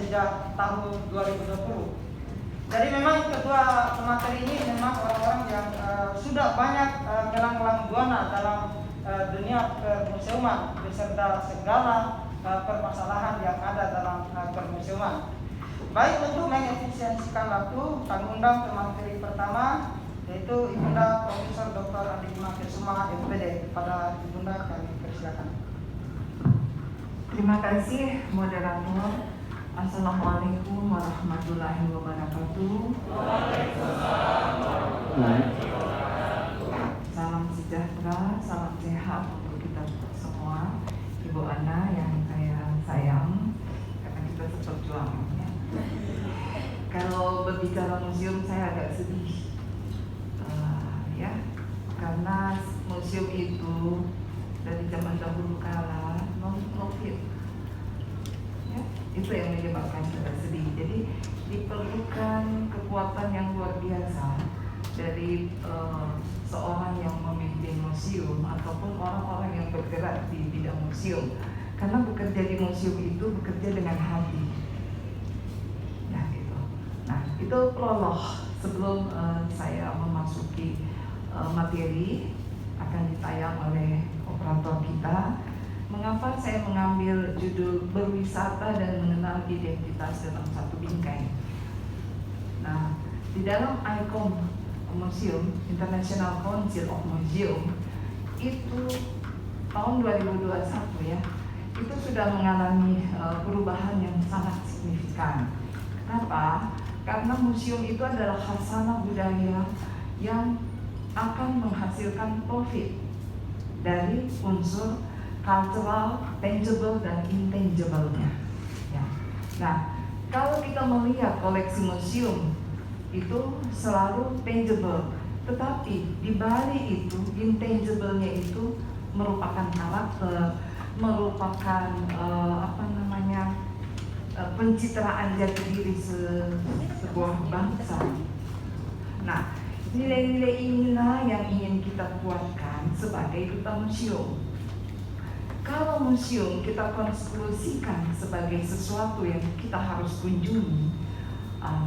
sejak tahun 2020. Jadi memang kedua pemateri ini memang orang-orang yang sudah banyak melanglang buana dalam dunia permuseuman beserta segala permasalahan yang ada dalam permuseuman. Baik, untuk mengefisiensikan waktu, kami undang pemateri pertama, yaitu Ibunda Profesor Dr. Andi Kesuma, MPD. Pada Ibunda kami persilakan. Terima kasih moderator. Assalamualaikum warahmatullahi wabarakatuh. Salam sejahtera, salam sehat untuk kita semua. Ibu Ana yang saya sayang, karena kita seperjuangan ya. Kalau berbicara museum saya agak sedih, ya, karena museum itu dari zaman dahulu kala non-profit. Itu yang menyebabkan kita sedih. Jadi diperlukan kekuatan yang luar biasa dari seorang yang memimpin museum ataupun orang-orang yang bergerak di bidang museum. Karena bekerja di museum itu bekerja dengan hati. Nah itu. Nah itu prolog sebelum saya memasuki materi akan ditayang oleh operator kita. Mengapa saya mengambil judul berwisata dan mengenal identitas dalam satu bingkai? Nah, di dalam ICOM Museum, International Council of Museum, itu tahun 2021 ya, itu sudah mengalami perubahan yang sangat signifikan. Kenapa? Karena museum itu adalah khasanah budaya yang akan menghasilkan profit dari unsur cultural, tangible dan intangible-nya. Ya. Nah, kalau kita melihat koleksi museum itu selalu tangible, tetapi di balik itu intangible-nya itu merupakan karakter, merupakan pencitraan jati diri sebuah bangsa. Nah, nilai-nilai inilah yang ingin kita kuatkan sebagai duta museum. Kalau museum kita konklusikan sebagai sesuatu yang kita harus kunjungi,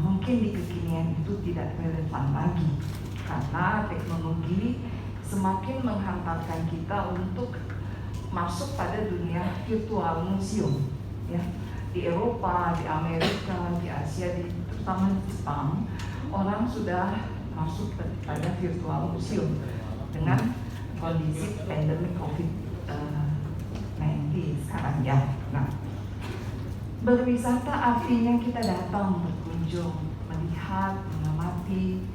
mungkin di kekinian itu tidak relevan lagi, karena teknologi semakin menghantarkan kita untuk masuk pada dunia virtual museum. Ya, di Eropa, di Amerika, di Asia, terutama di Jepang, orang sudah masuk pada virtual museum dengan kondisi pandemi COVID-19 sekarang ya. Nah, berwisata artinya kita datang, berkunjung, melihat, mengamati,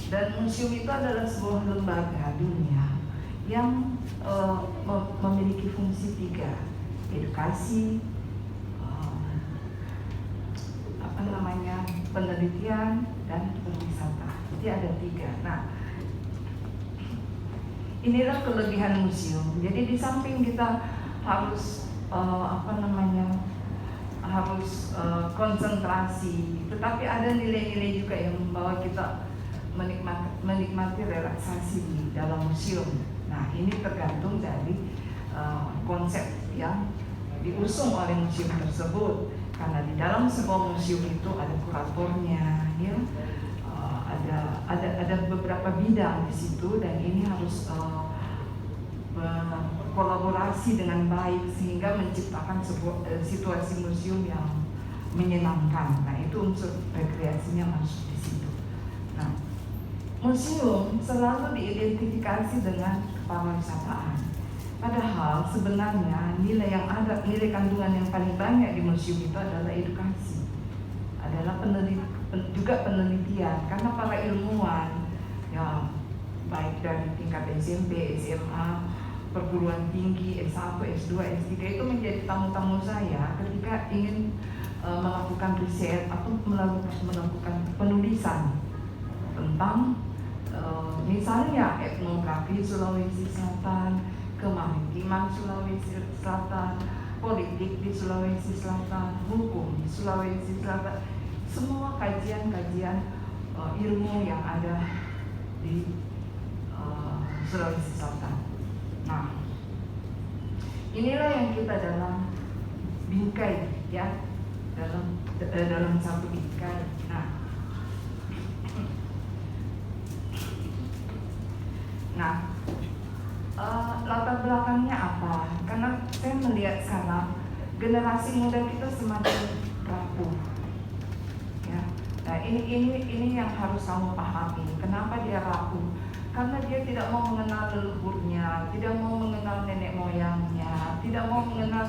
dan museum itu adalah sebuah lembaga dunia yang memiliki fungsi tiga: edukasi, penelitian, dan berwisata. Jadi ada tiga. Nah, inilah kelebihan museum. Jadi di samping kita harus harus konsentrasi, tetapi ada nilai-nilai juga yang membawa kita menikmati relaksasi di dalam museum. Nah, ini tergantung dari konsep yang diusung oleh museum tersebut. Karena di dalam sebuah museum itu ada kuratornya, ya, ada beberapa bidang di situ, dan ini harus berkolaborasi dengan baik sehingga menciptakan sebuah situasi museum yang menyenangkan. Nah, itu unsur rekreasinya masuk di situ. Nah, museum selalu diidentifikasi dengan kepariwisataan. Padahal sebenarnya nilai kandungan yang paling banyak di museum itu adalah edukasi, adalah juga penelitian, karena para ilmuwan yang baik dari tingkat SMP, SMA, perguruan tinggi, S1, S2, S3 itu menjadi tamu-tamu saya ketika ingin melakukan riset atau melakukan penulisan tentang misalnya etnografi Sulawesi Selatan, kemaritiman Sulawesi Selatan, politik di Sulawesi Selatan, hukum di Sulawesi Selatan, semua kajian-kajian ilmu yang ada di Sulawesi Selatan. Nah, inilah yang kita dalam bingkai, ya, dalam satu bingkai. Latar belakangnya apa? Karena saya melihat sekarang generasi muda kita semakin rapuh. Ya. Nah, ini yang harus kamu pahami. Kenapa dia rapuh? Karena dia tidak mau mengenal leluhurnya, tidak mau mengenal nenek moyangnya, tidak mau mengenal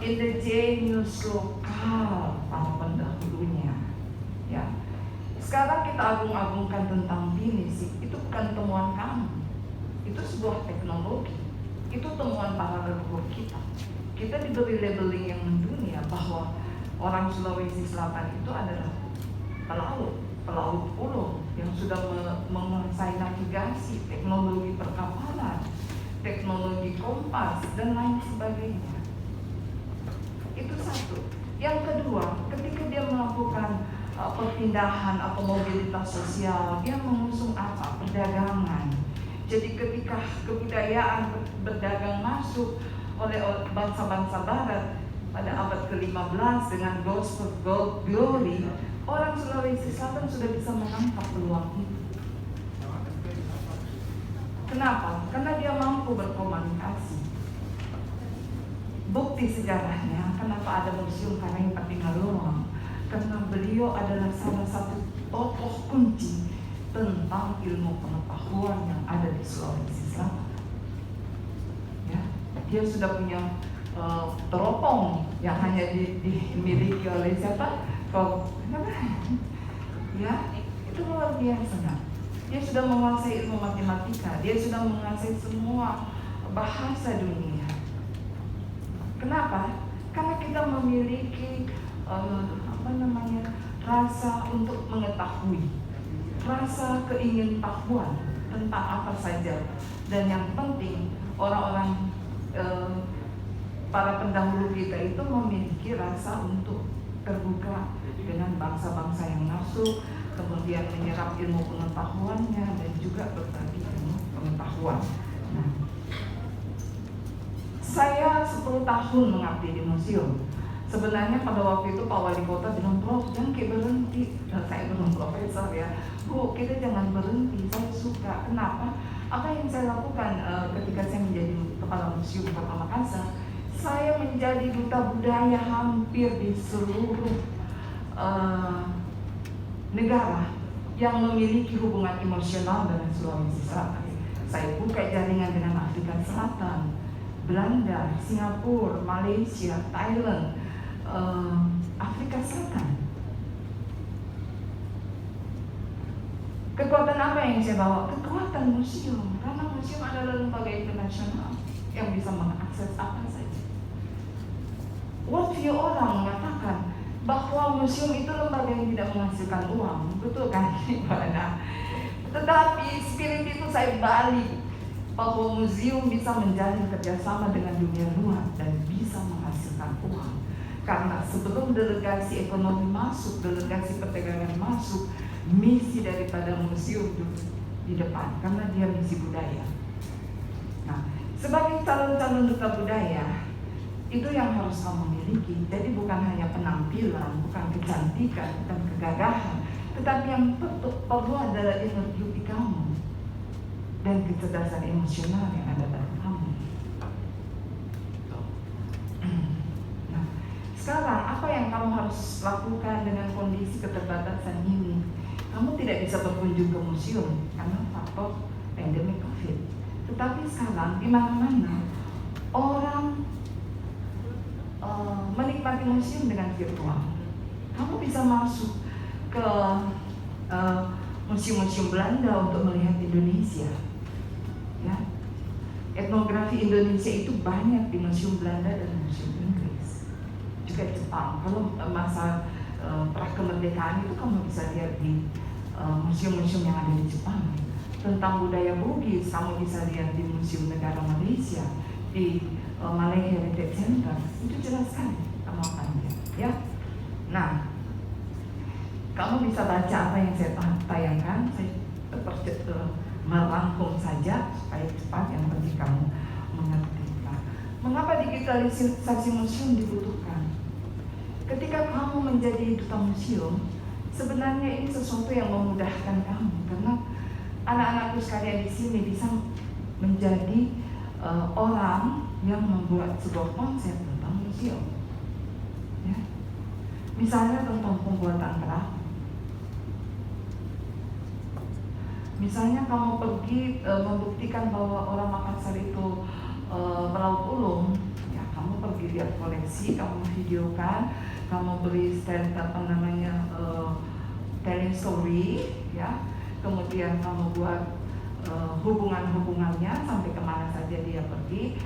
indigenous lokal para pendahulunya. Ya. Sekarang kita agung-agungkan tentang binisi, itu bukan temuan kamu, itu sebuah teknologi, itu temuan para leluhur kita. Kita diberi labeling yang mendunia bahwa orang Sulawesi Selatan itu adalah pelaut pulau yang sudah menguasai navigasi, teknologi perkapalan, teknologi kompas, dan lain sebagainya. Itu satu. Yang kedua, ketika dia melakukan perpindahan atau mobilitas sosial, dia mengusung apa? Perdagangan. Jadi ketika kebudayaan berdagang masuk oleh bangsa-bangsa barat pada abad ke-15 dengan Gospel Glory, orang Sulawesi Selatan sudah bisa menangkap peluang itu. Kenapa? Karena dia mampu berkomunikasi. Bukti sejarahnya, kenapa ada Museum Karang Patingalorong? Karena beliau adalah salah satu tokoh kunci tentang ilmu pengetahuan yang ada di Sulawesi Selatan. Ya, dia sudah punya teropong yang hanya dimiliki oleh siapa? Ya, itu luar biasa. Nah, dia sudah menguasai ilmu matematika, dia sudah menguasai semua bahasa dunia. Kenapa? Karena kita memiliki rasa untuk mengetahui, rasa keingintahuan tentang apa saja. Dan yang penting orang-orang para pendahulu kita itu memiliki rasa untuk terbuka dengan bangsa-bangsa yang masuk, kemudian menyerap ilmu pengetahuannya dan juga berbagi ilmu pengetahuan. Nah, saya 10 tahun mengabdi di museum. Sebenarnya pada waktu itu Pak Wali Kota bilang, Prof, jangan kayak berhenti. Dan saya belum profesor ya, Bu, kita jangan berhenti, saya suka. Kenapa? Apa yang saya lakukan ketika saya menjadi kepala museum Kota Makassar, saya menjadi duta budaya hampir di seluruh negara yang memiliki hubungan emosional dengan Sulawesi Selatan. Saya buka jaringan dengan Afrika Selatan, Belanda, Singapura, Malaysia, Thailand, Afrika Selatan. Kekuatan apa yang saya bawa? Kekuatan museum, karena museum adalah lembaga internasional yang bisa mengakses apa saja. Worldview orang mengatakan bahwa museum itu lembaga yang tidak menghasilkan uang, betul kan? Tetapi spirit itu saya balik, bahwa museum bisa menjalin kerjasama dengan dunia luar dan bisa menghasilkan uang. Karena sebelum delegasi ekonomi masuk, delegasi perdagangan masuk, misi daripada museum di depan, karena dia misi budaya. Nah, sebagai calon-calon duta budaya, itu yang harus kamu miliki. Jadi bukan hanya penampilan, bukan kecantikan dan kegagahan, tetapi yang perlu adalah inner beauty kamu dan kecerdasan emosional yang ada dalam kamu. Nah, sekarang apa yang kamu harus lakukan dengan kondisi keterbatasan ini? Kamu tidak bisa berkunjung ke museum karena faktor pandemi COVID. Tetapi sekarang di mana-mana orang menikmati museum dengan virtual. Kamu bisa masuk ke museum-museum Belanda untuk melihat Indonesia. Ya, etnografi Indonesia itu banyak di museum Belanda dan museum Inggris, juga Jepang. Kalau masa pra-kemerdekaan itu kamu bisa lihat di museum-museum yang ada di Jepang. Tentang budaya Bugis kamu bisa lihat di Museum Negara Malaysia, di Malay Heritage Center. Itu jelas sekali kamu akan lihat, ya. Nah, kamu bisa baca apa yang saya tayangkan. Saya merangkum saja supaya cepat, yang penting kamu mengerti. Mengapa digitalisasi museum dibutuhkan? ketika kamu menjadi duta museum, sebenarnya ini sesuatu yang memudahkan kamu, karena anak-anakku sekalian di sini bisa menjadi orang yang membuat sebuah konsep tentang museum. Ya. Misalnya tentang pembuatan perahu. Misalnya kamu pergi membuktikan bahwa orang Makassar itu melaut ulung, ya kamu pergi lihat koleksi, kamu videokan, kamu beri stand telling story, ya. Kemudian kamu buat hubungan-hubungannya sampai kemana saja dia pergi.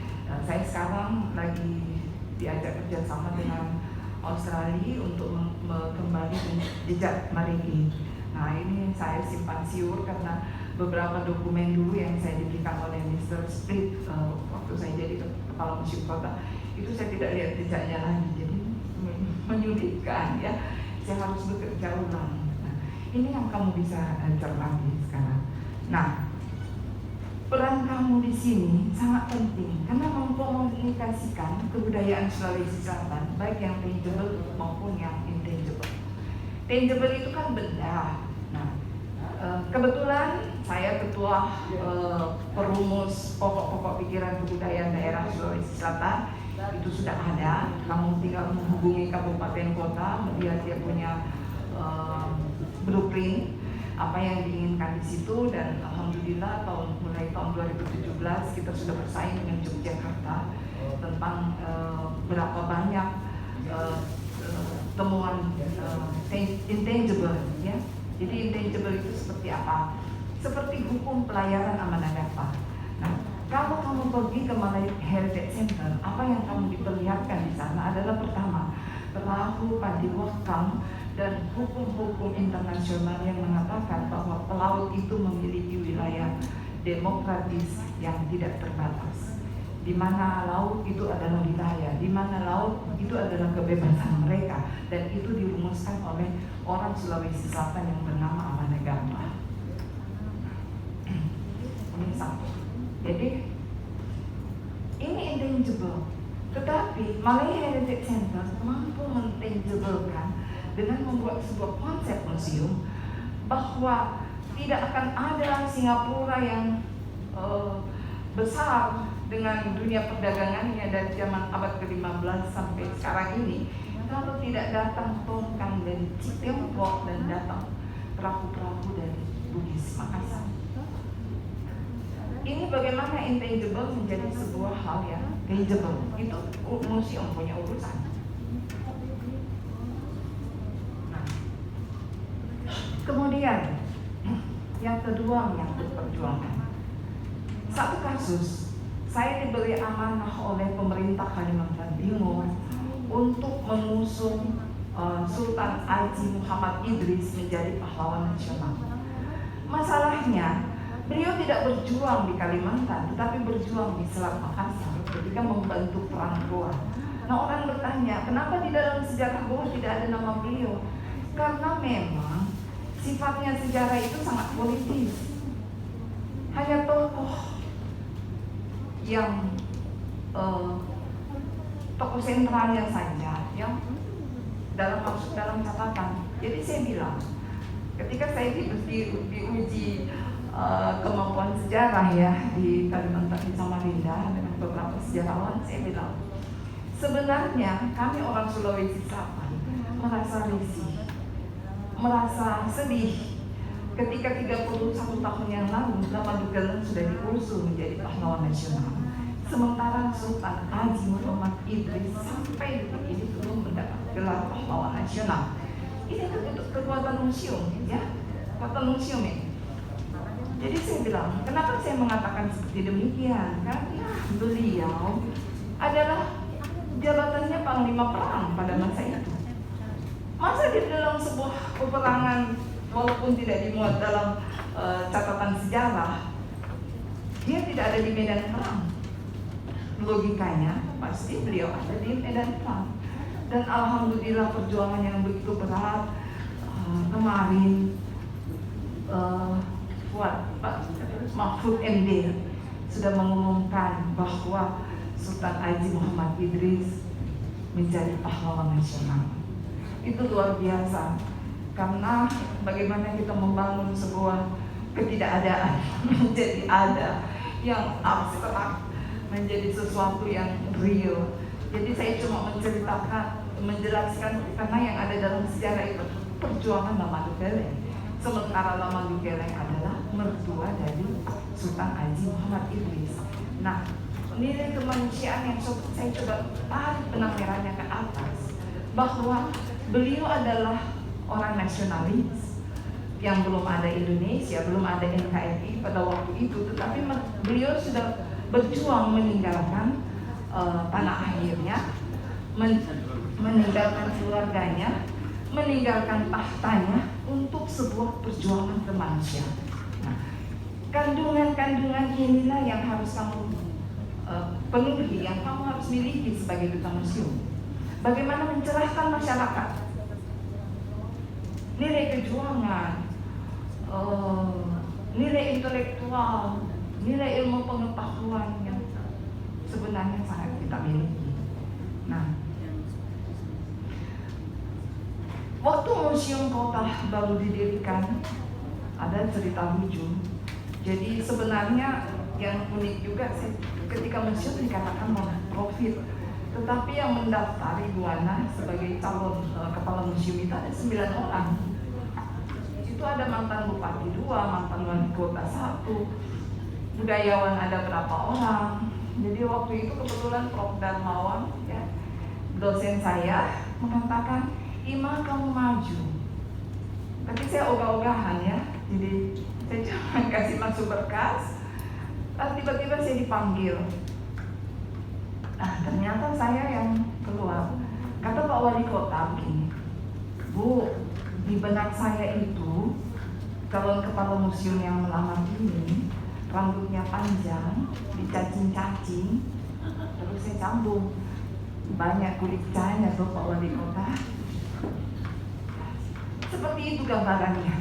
Saya sekarang lagi diajak kerjasama dengan Australia untuk kembali jejak marigi. Nah ini saya simpan siur karena beberapa dokumen dulu yang saya diberikan oleh Mr. Split waktu saya jadi kepala museum kota itu saya tidak lihat jejaknya lagi, jadi menyulitkan ya. Saya harus bekerja ulang. Nah, ini yang kamu bisa cermati sekarang. Nah, peran kamu di sini sangat penting karena mengkomunikasikan kebudayaan Sulawesi Selatan, baik yang tangible maupun yang intangible. Tangible itu kan benda. Nah, kebetulan saya ketua perumus pokok-pokok pikiran kebudayaan daerah Sulawesi Selatan. Itu sudah ada. Kamu tinggal menghubungi kabupaten kota, melihat dia punya blueprint apa yang diinginkan di situ, dan alhamdulillah mulai tahun 2017 kita sudah bersaing dengan Yogyakarta tentang berapa banyak temuan intangible, ya. Jadi intangible itu seperti apa? Seperti hukum pelayaran amanah-dakwah. Nah, kalau kamu pergi ke Malay Heritage Center, apa yang kamu diperlihatkan di sana adalah pertama, perahu padiwakam dan hukum-hukum internasional yang mengatakan bahwa pelaut itu memiliki wilayah demokratis yang tidak terbatas, di mana laut itu adalah wilayah, di mana laut itu adalah kebebasan mereka, dan itu dirumuskan oleh orang Sulawesi Selatan yang bernama Amanegamba. Ini satu. Jadi ini intangible, tetapi Malay Heritage Center mampu mentangiblekan dengan membuat sebuah konsep museum bahwa tidak akan ada Singapura yang besar dengan dunia perdagangannya dari zaman abad ke-15 sampai sekarang ini kalau tidak datang tongkang dari Tiongkok dan datang perahu-perahu dari Bugis Makassar. Ini bagaimana intangible menjadi sebuah hal yang tangible. Itu museum punya urusan. Nah, kemudian yang kedua yang diperjuangkan. Satu kasus, saya diberi amanah oleh pemerintah Kalimantan Timur untuk mengusung Sultan Haji Muhammad Idris menjadi pahlawan nasional. Masalahnya, beliau tidak berjuang di Kalimantan, tetapi berjuang di Selat Makassar ketika membantu perang Goa. Nah, orang bertanya, kenapa di dalam sejarah Goa tidak ada nama beliau? Karena memang sifatnya sejarah itu sangat politis. Hanya tokoh yang tokoh sentralnya saja yang masuk dalam catatan. Jadi saya bilang, ketika saya diuji kemampuan sejarah ya di Kalimantan di Samarinda dengan beberapa sejarawan, saya bilang sebenarnya kami orang Sulawesi Selatan merasa risih, merasa sedih ketika 31 tahun yang lalu Lamadugalan sudah diusung menjadi pahlawan nasional, sementara Sultan Haji Muhammad Idris sampai detik ini belum mendapat gelar pahlawan nasional. Ini kekuatan museum, ya, kekuatan museum ini. Jadi saya bilang, kenapa saya mengatakan seperti demikian? Karena beliau adalah jabatannya panglima perang pada masa itu. Masa di dalam sebuah peperangan, walaupun tidak dimuat dalam catatan sejarah, dia tidak ada di medan perang. Logikanya pasti beliau ada di medan perang. Dan alhamdulillah perjuangan yang begitu berat kemarin Pak Mahfud MD sudah mengumumkan bahwa Sultan Haji Muhammad Idris menjadi pahlawan nasional. itu luar biasa. Karena bagaimana kita membangun sebuah ketidakadaan menjadi ada, yang abstrak menjadi sesuatu yang real. Jadi saya cuma menjelaskan karena yang ada dalam sejarah itu perjuangan Lamadu Keleng. Sementara Lamadu Keleng adalah mertua dari Sultan Haji Muhammad Idris. Nah, nilai kemanusiaan yang saya coba tarik benang merahnya ke atas, bahwa beliau adalah orang nasionalis yang belum ada Indonesia, belum ada NKRI pada waktu itu, tetapi beliau sudah berjuang meninggalkan tanah airnya, meninggalkan keluarganya, meninggalkan tahtanya untuk sebuah perjuangan kemanusiaan. Nah, kandungan-kandungan inilah yang harus kamu penuhi, yang kamu harus miliki sebagai duta museum. Bagaimana mencerahkan masyarakat, nilai kejuangan, nilai intelektual, nilai ilmu pengetahuan yang sebenarnya sangat kita miliki. Nah, waktu museum kota baru didirikan, ada cerita lucu. Jadi sebenarnya yang unik juga sih, ketika museum dikatakan non-profit, tetapi yang mendaftar Iguana sebagai calon kepala museum itu ada 9 orang. Itu ada mantan bupati 2, mantan wali kota 1, budayawan ada berapa orang. Jadi waktu itu kebetulan Prof. Darmawan, ya, dosen saya, mengatakan, "Ima, kamu maju." Tapi saya ogah-ogahan ya, jadi saya cuma kasih masuk berkas. Tiba-tiba saya dipanggil. Nah, ternyata saya yang keluar. Kata Pak Wali Kota begini, "Bu, di benak saya itu calon kepala museum yang melamar ini rambutnya panjang, dicacing-cacing, terus saya sambung, banyak kulit cahaya tuh Pak Wali Kota." Seperti itu gambarannya,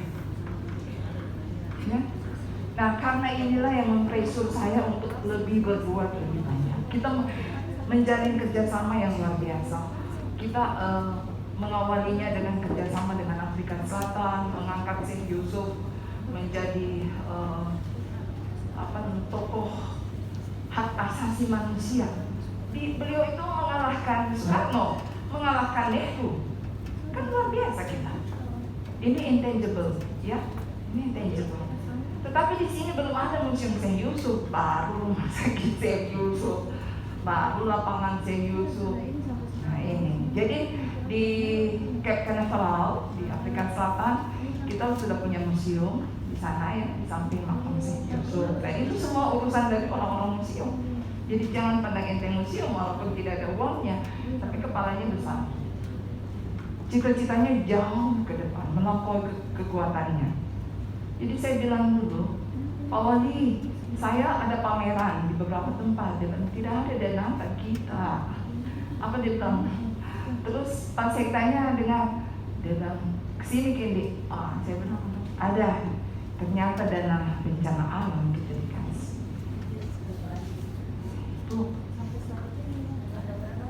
ya. Nah, karena inilah yang mempressure saya untuk lebih berbuat lebih banyak. Kita menjalin kerjasama yang luar biasa. Kita mengawalinya dengan kerjasama dengan Afrika Selatan, mengangkat Syekh Yusuf menjadi tokoh hak asasi manusia. Beliau itu mengalahkan Soekarno, mengalahkan Nehru. Kan luar biasa kita. Ini intangible, ya, ini intangible. Tetapi di sini belum ada museum Syekh Yusuf, baru rumah sakit Syekh Yusuf, baru lapangan Syekh Yusuf. Nah ini, jadi di Cape Canaveral di Afrika Selatan kita sudah punya museum di sana ya, di samping makam Syekh Yusuf. Dan itu semua urusan dari orang-orang museum. Jadi jangan pandang enteng museum walaupun tidak ada uangnya, tapi kepalanya besar. Cita-citanya jauh ke depan, melampaui kekuatannya. Jadi saya bilang dulu, "Pak Wali, saya ada pameran di beberapa tempat." Dia bilang, "Tidak ada dana bagi kita." Apa dia bilang? Terus pas saya tanya dengan, dia bilang, "Kesini Kendi." Saya bilang, "Ada." Ternyata dana bencana alam kita dikasih. Tuh.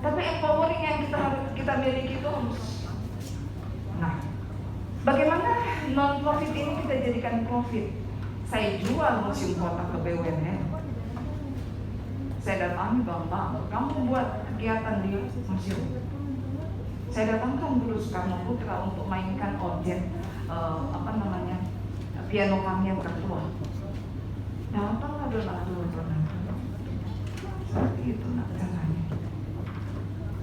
Tapi empowering yang kita miliki itu harus. Nah, bagaimana non-profit ini kita jadikan profit? Saya jual museum kota ke BUMN. Saya datangi, "Bang, kamu buat kegiatan di museum." Saya datangkan dulu Soekarno Putra untuk mainkan objek piano kami yang tertua. Datanglah donor. Seperti itu nak caranya.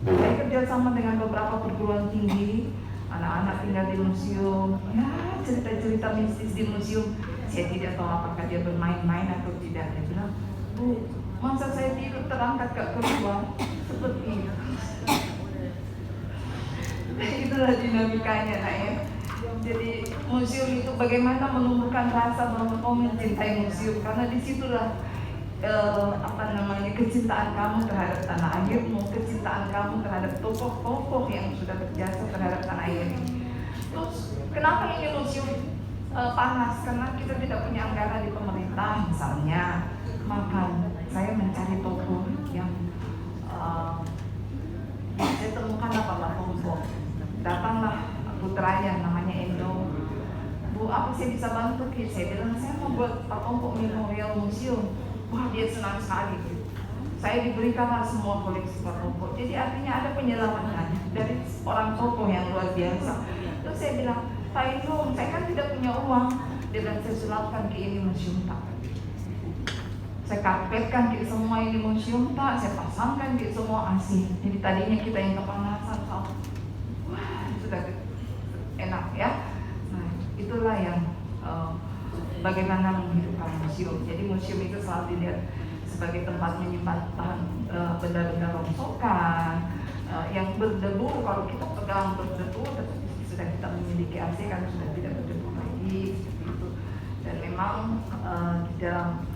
Saya kerjasama dengan beberapa perguruan tinggi. Anak-anak tinggal di museum, ya cerita-cerita mistis di museum. Saya tidak tahu apakah dia bermain-main atau tidak. Dia bilang, "Bu, masa saya tidur terangkat gak keluar?" Seperti itu. Itulah dinamikanya, nak ya. Jadi museum itu bagaimana menumbuhkan rasa bahwa kamu mencintai museum, karena disitulah kecintaan kamu terhadap tanah airmu, kecintaan kamu terhadap tokoh-tokoh yang sudah berjasa terhadap tanah air ini. Terus kenapa ini museum panas? Karena kita tidak punya anggaran di pemerintah misalnya. Maka saya mencari tokoh yang saya temukan Pak Tompok. Datanglah putranya namanya Endo. Bu, apa saya bisa bantu? Saya bilang saya mau buat Pak Ompok Memorial Museum. Wah, dia senang sekali. Saya diberikanlah semua koleksi Pak Ompok. Jadi artinya ada penyelamatan dari orang tokoh yang luar biasa. Terus saya bilang, Pak Endo, saya kan tidak punya uang. Dia bilang, saya sulapkan ke ini museum Pak. Saya karpetkan ke semua ini museum Pak. Saya pasangkan ke semua AC. Jadi tadinya kita yang kepanasan, wah sudah enak ya. Nah, itulah yang bagaimana menghidupkan museum. Jadi museum itu selalu dilihat sebagai tempat menyimpan benda-benda rongsokan yang berdebu. Kalau kita pegang berdebu, tetapi sudah kita memiliki AC kan sudah tidak berdebu lagi seperti itu. Dan memang di dalam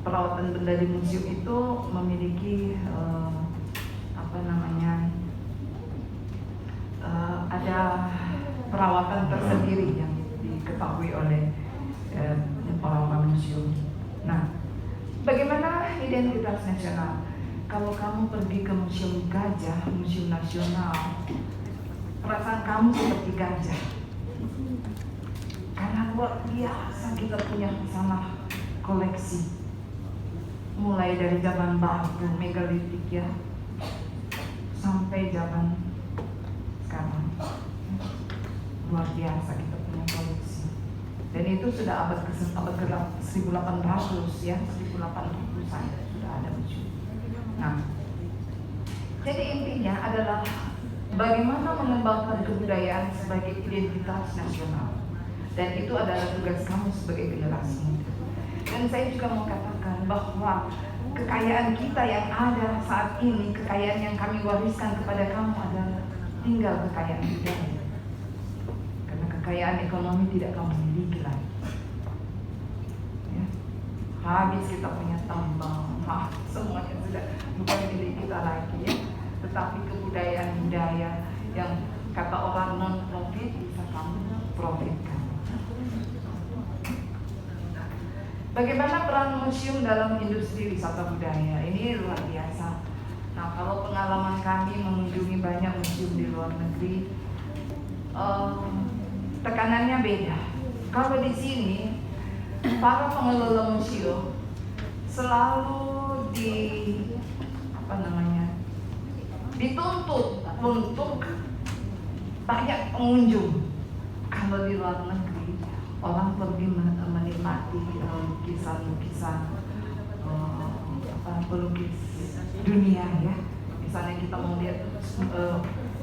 perawatan benda di museum itu memiliki ada perawatan tersendiri yang diketahui oleh orang-orang museum. Nah, bagaimana identitas nasional? Kalau kamu pergi ke museum gajah, museum nasional, perasaan kamu seperti gajah. Karena luar biasa kita punya sana koleksi. Mulai dari zaman batu megalitik ya, sampai zaman sekarang. Luar biasa kita punya koleksi. Dan itu sudah abad ke 1800 ya, 1800-an sudah ada museum. Nah, jadi intinya adalah bagaimana mengembangkan kebudayaan sebagai identitas nasional. Dan itu adalah tugas kamu sebagai generasi muda. Dan saya juga mau katakan bahwa kekayaan kita yang ada saat ini, kekayaan yang kami wariskan kepada kamu adalah tinggal kekayaan budaya. Karena kekayaan ekonomi tidak kamu miliki lagi. Ya. Habis kita punya tambang, semuanya sudah bukan milik kita lagi ya. Tetapi kebudayaan budaya yang kata orang non-profit bisa kamu profitkan. Bagaimana peran museum dalam industri wisata budaya? Ini luar biasa. Nah, kalau pengalaman kami mengunjungi banyak museum di luar negeri, tekanannya beda. Kalau di sini, para pengelola museum selalu dituntut untuk banyak pengunjung. Kalau di luar negeri, orang pergi menikmati lukisan-lukisan pelukis dunia ya. Misalnya kita mau lihat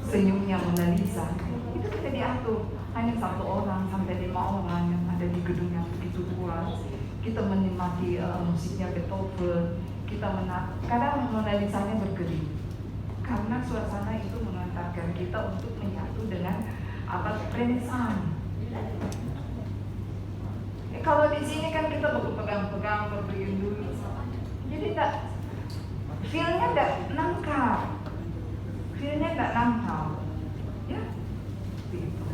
senyumnya Mona Lisa, itu tidak diatur. Hanya 1 orang sampai 5 orang yang ada di gedung yang begitu luas. Kita menikmati musiknya Beethoven. Kadang Mona Lisa-nya berkedip. Karena suasana itu mengantarkan kita untuk menyatu dengan abad Renaissance. Kalau di sini kan kita berpegang-pegang, dulu, jadi feel-nya tidak nangkap, ya, gitu.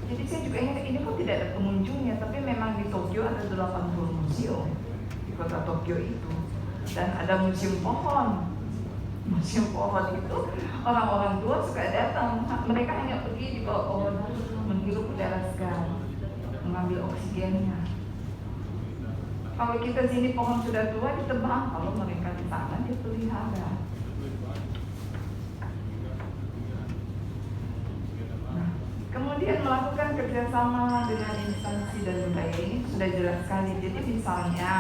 Jadi saya juga ingat ini kok tidak ada pengunjungnya, tapi memang di Tokyo ada 80 museum di kota Tokyo itu, dan ada museum pohon. Museum pohon itu orang-orang tua suka datang, mereka hanya pergi di bawah pohon menghirup udara segar, mengambil oksigennya. Kalau kita sini pohon sudah tua ditebang, kalau mereka di sana dipelihara. Nah, kemudian melakukan kerjasama dengan instansi dan budaya ini sudah jelas sekali. Jadi misalnya,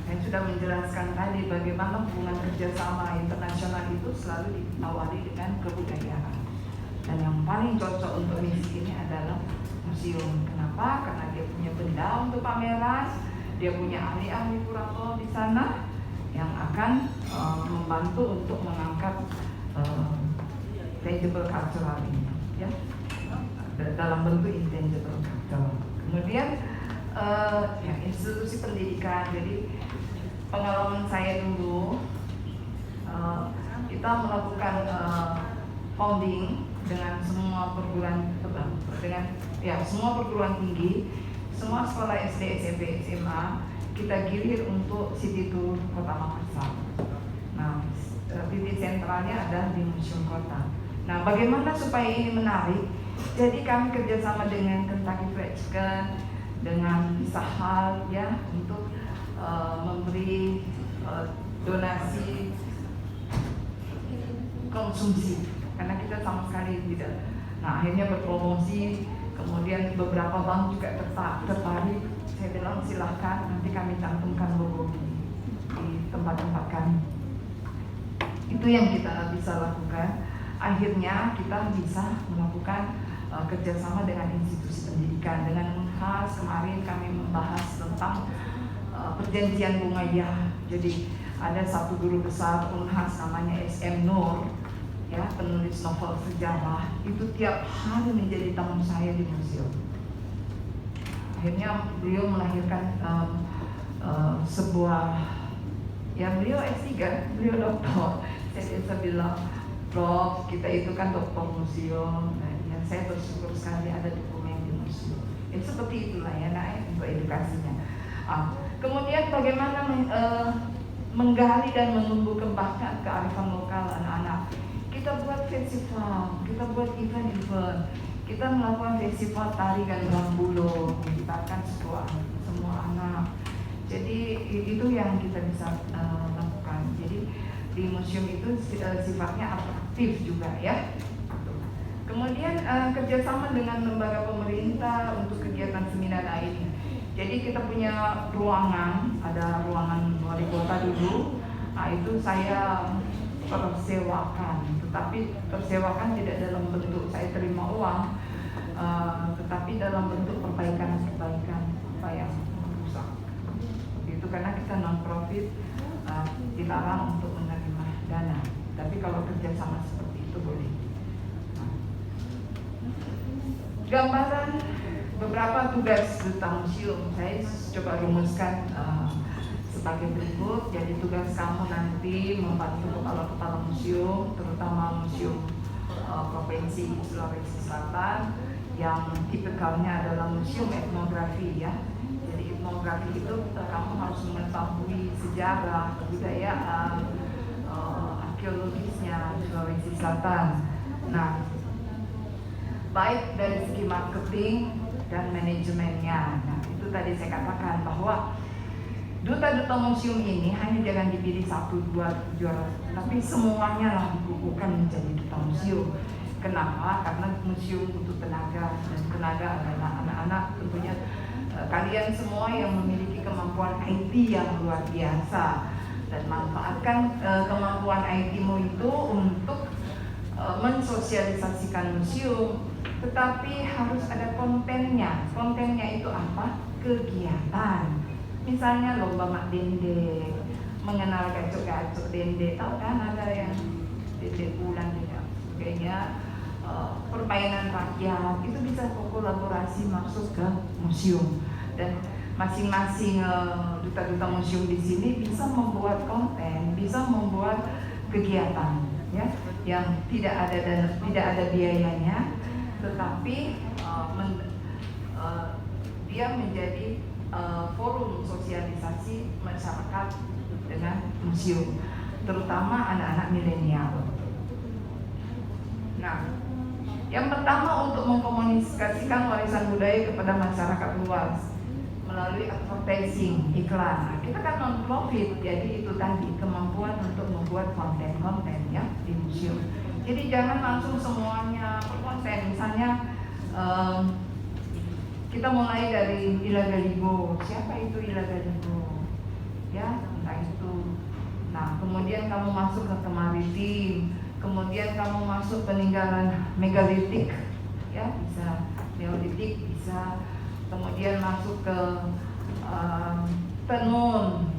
saya sudah menjelaskan tadi bagaimana hubungan kerjasama internasional itu selalu diawali dengan kebudayaan. Dan yang paling cocok untuk misi ini adalah museum. Kenapa? Karena dia punya benda untuk pameran, dia punya ahli-ahli kurator di sana yang akan membantu untuk mengangkat tangible cultural ini, ya, dalam bentuk intangible cultural. Kemudian institusi pendidikan. Jadi pengalaman saya dulu, kita melakukan founding dengan semua semua perguruan tinggi, semua sekolah SD, SMP, SMA kita gilir untuk city tour Kota Makassar. Nah, titik sentralnya ada di Museum Kota. Nah, bagaimana supaya ini menarik? Jadi kami kerjasama dengan Kentucky Fried Chicken, dengan Pizza Hut ya, untuk memberi donasi konsumsi, karena kita sama sekali tidak. Nah, akhirnya berpromosi, kemudian beberapa bank juga tertarik. Saya bilang silahkan, nanti kami cantumkan logo di tempat-tempat kami. Itu yang kita bisa lakukan. Akhirnya kita bisa melakukan kerjasama dengan institusi pendidikan. Dengan Unhas kemarin kami membahas tentang perjanjian Bumayyah. Jadi ada satu guru besar Unhas namanya SM Nur, ya, penulis novel sejarah, itu tiap hari menjadi tamu saya di museum. Akhirnya beliau melahirkan sebuah, ya beliau S3, beliau doktor. Saya bisa bilang, Prof, kita itu kan doktor museum. Nah, ya, saya bersyukur sekali ada dokumen di museum. Itu seperti itulah ya, untuk edukasinya. Kemudian bagaimana menggali dan menumbuh kembangkan kearifan lokal anak-anak. Kita buat festival, kita buat event-event, kita melakukan festival tari gandrung bulu, melibatkan semua anak. Jadi itu yang kita bisa lakukan. Jadi di museum itu sifatnya atraktif juga ya. Kemudian kerjasama dengan lembaga pemerintah untuk kegiatan seminar ini. Jadi kita punya ruangan, ada ruangan wali kota dulu. Nah, itu saya tersewakan, tetapi tersewakan tidak dalam bentuk saya terima uang, tetapi dalam bentuk perbaikan apa yang rusak. Itu karena kita non profit, dilarang untuk menerima dana. Tapi kalau kerjasama seperti itu boleh. Gambaran beberapa tugas duta museum saya coba rumuskan sebagai berikut. Jadi tugas kamu nanti membantu kepala-kepala museum, terutama museum provinsi Sulawesi Selatan yang tipikalnya adalah museum etnografi ya. Jadi etnografi itu kamu harus mengetahui sejarah, kebudayaan, arkeologisnya Sulawesi Selatan. Nah, baik dari segi marketing dan manajemennya. Nah, itu tadi saya katakan bahwa duta-duta museum ini hanya jangan dipilih 1-2 tapi semuanya lah dikukuhkan menjadi duta museum. Kenapa? Karena museum butuh tenaga, dan tenaga adalah anak-anak. Tentunya kalian semua yang memiliki kemampuan IT yang luar biasa, dan manfaatkan kemampuan IT-mu itu untuk mensosialisasikan museum. Tetapi harus ada kontennya. Kontennya itu apa? Kegiatan. Misalnya lomba mak dendek, mengenal gacok-gacok dendek. Tahu kan ada yang dendek bulan juga. Kayaknya permainan rakyat itu bisa kolaborasi masuk ke museum. Dan masing-masing duta-duta museum di sini bisa membuat konten, bisa membuat kegiatan, ya, yang tidak ada biayanya. Tetapi dia menjadi forum sosialisasi masyarakat dengan museum, terutama anak-anak milenial. Nah, yang pertama untuk mengkomunikasikan warisan budaya kepada masyarakat luas melalui advertising, iklan. Nah, kita kan non-profit, jadi itu tadi kemampuan untuk membuat konten-konten ya di museum. Jadi jangan langsung semuanya berkonten. Misalnya kita mulai dari Ila Galigo. Siapa itu Ila Galigo? Ya, entah itu. Nah, kemudian kamu masuk ke Maritim, kemudian kamu masuk peninggalan megalitik, ya bisa neolitik, bisa. Kemudian masuk ke tenun,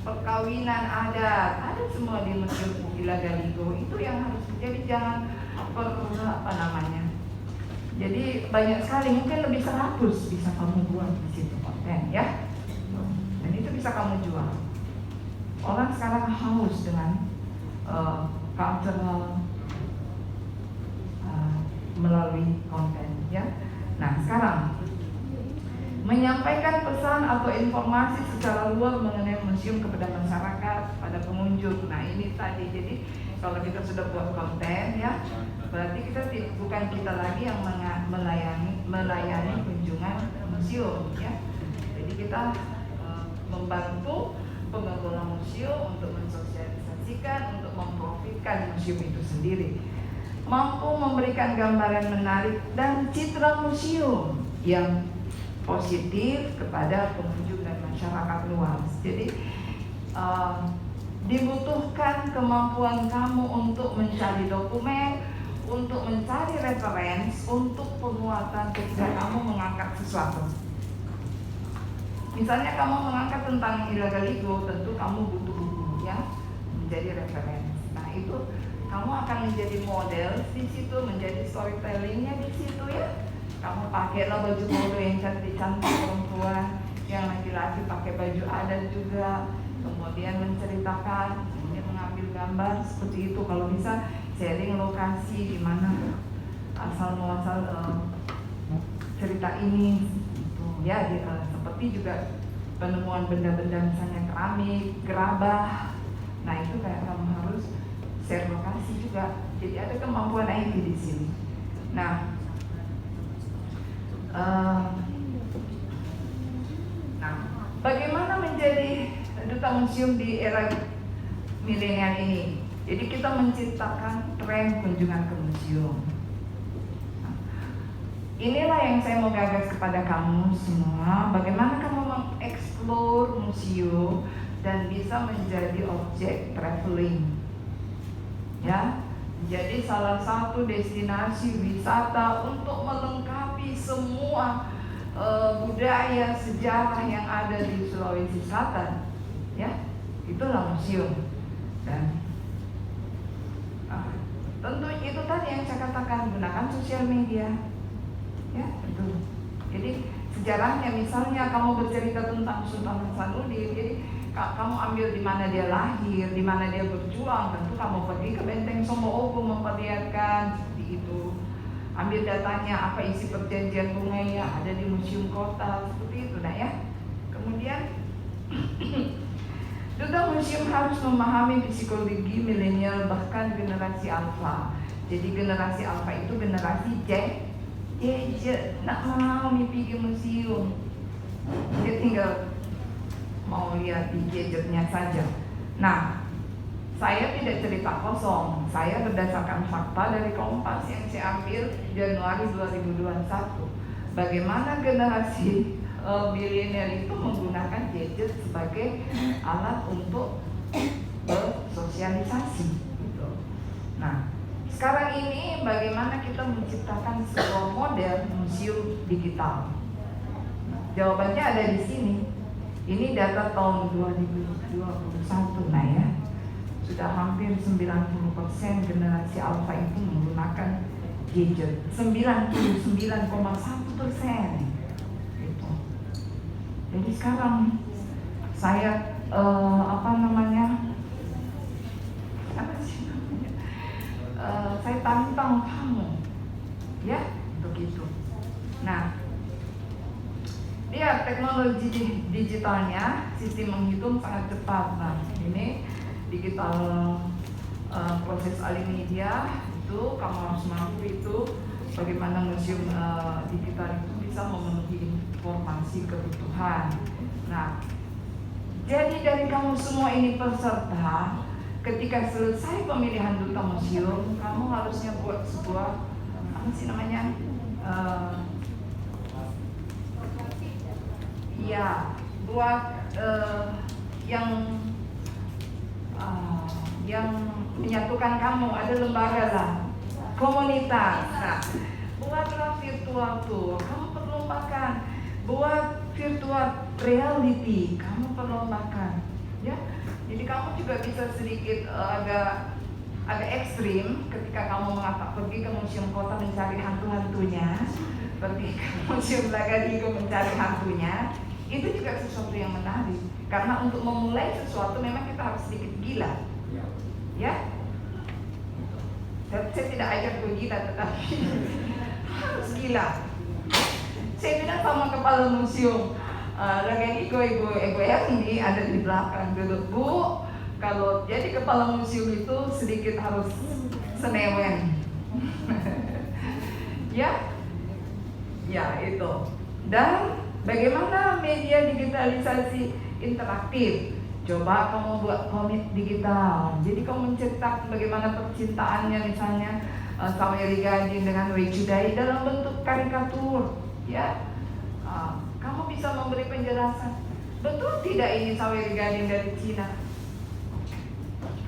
perkawinan adat, ada semua di Museum Ila Galigo. Itu yang harus, jadi jangan jadi banyak sekali, mungkin lebih 100 bisa kamu buat di situ konten ya. Dan itu bisa kamu jual. Orang sekarang haus dengan cultural melalui konten ya. Nah, sekarang menyampaikan pesan atau informasi secara luas mengenai museum kepada masyarakat, pada pengunjung. Nah ini tadi, jadi kalau kita sudah buat konten ya, berarti bukan kita lagi yang melayani kunjungan museum ya. Jadi kita membantu pengelola museum untuk mensosialisasikan, untuk memprofitkan museum itu sendiri, mampu memberikan gambaran menarik dan citra museum yang positif kepada pengunjung dan masyarakat luas. Jadi dibutuhkan kemampuan kamu untuk mencari dokumen, untuk mencari referensi, untuk penguatan ketika kamu mengangkat sesuatu. Misalnya kamu mengangkat tentang illegaligo, tentu kamu butuh buku ya, menjadi referensi. Nah itu kamu akan menjadi model di situ, menjadi storytellingnya di situ ya. Kamu pakailah baju bodo yang cantik-cantik perempuan, yang laki-laki pakai baju adat juga, kemudian menceritakan, kemudian mengambil gambar seperti itu. Kalau bisa sharing lokasi di mana asal muasal cerita ini, gitu. Ya, seperti juga penemuan benda-benda misalnya keramik, gerabah. Nah itu kayak kamu harus share lokasi juga. Jadi ada kemampuan IT di sini. Nah, bagaimana menjadi duta museum di era milenial ini? Jadi kita menciptakan tren kunjungan ke museum. Inilah yang saya mau gagas kepada kamu semua. Bagaimana kamu mengeksplor museum dan bisa menjadi objek traveling, ya, menjadi salah satu destinasi wisata untuk melengkapi semua budaya sejarah yang ada di Sulawesi Selatan, ya, itulah museum. Dan tentu itu tadi yang saya katakan, gunakan sosial media, ya, itu. Jadi sejarahnya misalnya kamu bercerita tentang Sultan Hasanuddin, jadi kamu ambil di mana dia lahir, di mana dia berjuang, tentu kamu pergi ke Benteng Somo-Ogo memperlihatkan seperti itu. Ambil datanya, apa isi perjanjian Bungaya, ada di museum kota, seperti itu, nah ya. Kemudian duta museum harus memahami psikologi milenial, bahkan generasi alfa. Jadi generasi alfa itu generasi gadget, nak mau pergi museum, dia tinggal mau lihat di gadgetnya saja. Nah, saya tidak cerita kosong, saya berdasarkan fakta dari Kompas yang saya ambil Januari 2021. Bagaimana generasi milenial itu menggunakan gadget sebagai alat untuk bersosialisasi gitu. Nah, sekarang ini bagaimana kita menciptakan sebuah model museum digital? Jawabannya ada di sini. Ini data tahun 2021, nah ya. Sudah hampir 90% generasi alfa itu menggunakan gadget. 99,1%. Gitu. Jadi sekarang saya saya tantang kamu, ya, untuk itu. Nah, lihat teknologi digitalnya, sistem menghitung sangat cepat. Nah, ini digital proses alimedia itu kamu harus mampu itu bagaimana museum digital itu bisa memenuhi informasi kebutuhan. Nah, jadi dari kamu semua ini peserta, ketika selesai pemilihan duta museum, kamu harusnya buat sebuah apa sih namanya? Buat yang menyatukan kamu, ada lembaga lah, komunitas. Nah, buatlah virtual tour, kamu perlombakan. Buat virtual reality, kamu perlombakan, ya. Jadi kamu juga bisa sedikit agak ekstrim ketika kamu pergi ke museum kota mencari hantu-hantunya, pergi ke museum Lagadigo mencari hantunya. Itu juga sesuatu yang menarik, karena untuk memulai sesuatu memang kita harus sedikit gila, ya. Saya tidak ajak bergila, tetapi harus gila. Saya bilang sama kepala museum, Dan yang ibu Erni ada di belakang duduk. Bu, kalau jadi kepala museum itu sedikit harus senewen. Ya itu. Dan bagaimana media digitalisasi interaktif? Coba kamu buat komik digital. Jadi kamu mencetak bagaimana percintaannya misalnya Sawery Gading dengan Wei Chudai dalam bentuk karikatur, ya. Kamu bisa memberi penjelasan. Betul tidak ini Sawery Gading dari Cina?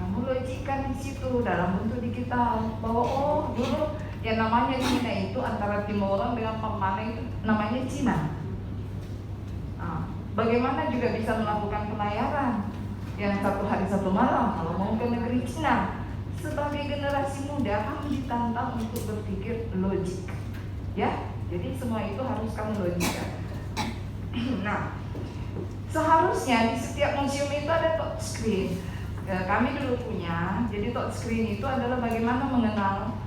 Kamu logikkan di situ dalam bentuk digital bahwa oh dulu yang namanya Cina itu antara Timoran dengan Pamana itu namanya Cina. Bagaimana juga bisa melakukan pelayaran yang 1 hari 1 malam kalau mau ke negeri Cina. Sebagai generasi muda kamu ditantang untuk berpikir logik, ya. Jadi semua itu harus kamu logika. Nah, seharusnya di setiap museum itu ada touchscreen. Kami dulu punya. Jadi touchscreen itu adalah bagaimana mengenal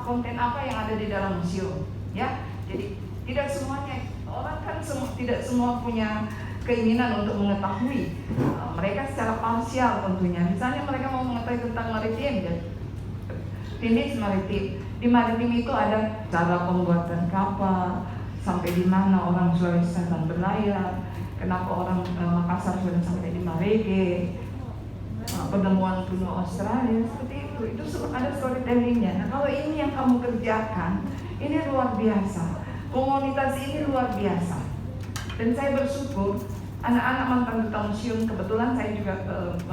konten apa yang ada di dalam museum, ya. Jadi tidak semuanya orang kan tidak semua punya keinginan untuk mengetahui. Mereka secara parsial tentunya. Misalnya mereka mau mengetahui tentang maritim, jenis maritim. Di maritim itu ada cara pembuatan kapal, sampai di mana orang Sulawesi Selatan berlayar, kenapa orang Makassar sudah sampai di Marege, penemuan kuno Australia, seperti itu. Itu ada storytellingnya. Nah kalau ini yang kamu kerjakan, ini luar biasa. Komunitas ini luar biasa. Dan saya bersyukur anak-anak mantan duta museum, kebetulan saya juga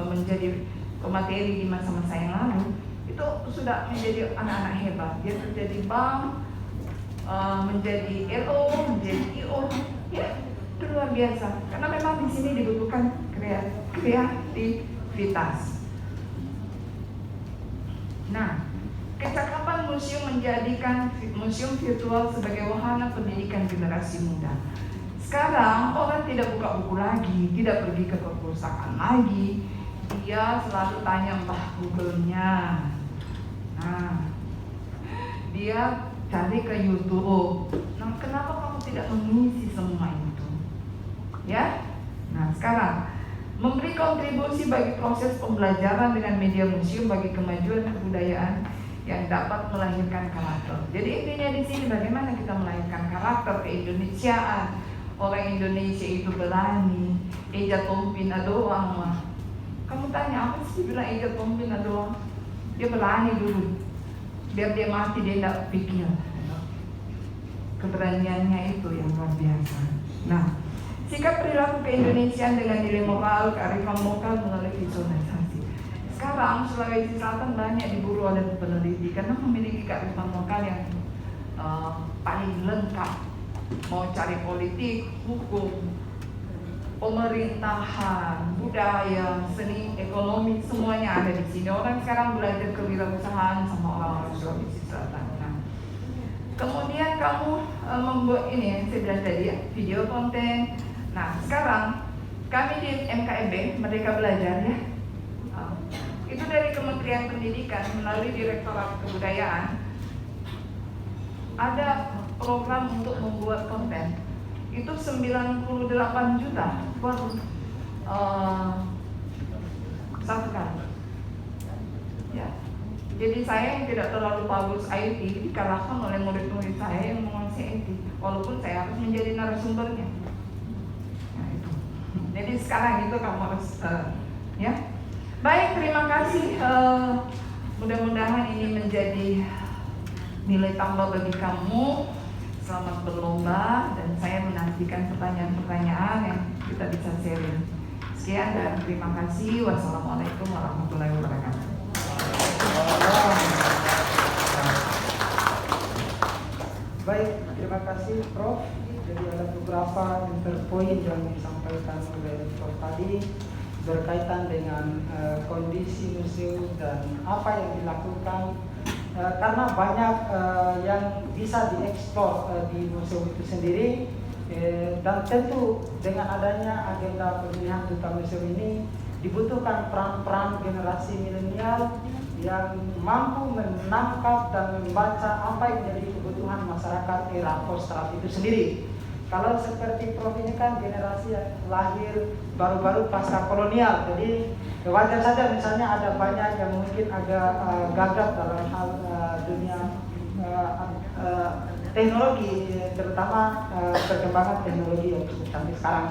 menjadi pemateri di masa-masa yang lalu, itu sudah menjadi anak-anak hebat. Dia kerja di bank, menjadi LO, menjadi IO, ya itu luar biasa. Karena memang di sini dibutuhkan kreativitas. Nah, kecakapan museum menjadikan museum virtual sebagai wahana pendidikan generasi muda. Sekarang orang tidak buka buku lagi, tidak pergi ke perpustakaan lagi. Dia selalu tanya mbah Google-nya. Nah, dia cari ke YouTube. Nah, kenapa kamu tidak mengisi semua itu? Ya. Nah, sekarang memberi kontribusi bagi proses pembelajaran dengan media museum bagi kemajuan kebudayaan yang dapat melahirkan karakter. Jadi intinya di sini bagaimana kita melahirkan karakter keindonesiaan. Orang Indonesia itu berani. Eja Tompina doang mah. Kamu tanya apa sih bilang Eja Tompina doang? Dia berani dulu. Biar dia mati dia tidak pikir. Keberaniannya itu yang luar biasa. Nah, sikap perilaku keindonesiaan dengan nilai moral, kearifan lokal melalui visualisasi. Sekarang Sulawesi Selatan banyak diburu oleh peneliti karena memiliki kearifan lokal yang paling lengkap. Mau cari politik, hukum, pemerintahan, budaya, seni, ekonomi, semuanya ada di sini. Orang sekarang belajar kewirausahaan sama orang-orang Sulawesi Selatan. Nah, kemudian kamu membuat ini yang saya bilang tadi ya, video konten. Nah, sekarang kami di MKEB, Merdeka Belajar ya, itu dari Kementerian Pendidikan melalui Direktorat Kebudayaan ada program untuk membuat konten. Itu 98 juta per satu kali. Ya. Jadi saya yang tidak terlalu bagus IT dikalahkan oleh murid-murid saya yang menguasai IT, walaupun saya harus menjadi narasumbernya. Nah, itu. Jadi sekarang itu kamu harus ya. Baik, terima kasih. Mudah-mudahan ini menjadi nilai tambah bagi kamu. Selamat berlomba dan saya menantikan pertanyaan-pertanyaan yang kita bisa sharing. Sekian dan terima kasih. Wassalamualaikum warahmatullahi wabarakatuh. Baik, terima kasih Prof. Jadi ada beberapa poin yang disampaikan oleh Prof tadi berkaitan dengan kondisi museum dan apa yang dilakukan. Karena banyak yang bisa dieksplor di museum itu sendiri, dan tentu dengan adanya agenda pemilihan duta museum ini dibutuhkan peran-peran generasi milenial yang mampu menangkap dan membaca apa yang menjadi kebutuhan masyarakat era post-Arab itu sendiri. Kalau seperti Prof ini kan generasi yang lahir baru-baru pasca kolonial, jadi wajar saja misalnya ada banyak yang mungkin agak gagap dalam hal dunia teknologi, terutama perkembangan teknologi yang cukup canggih sekarang.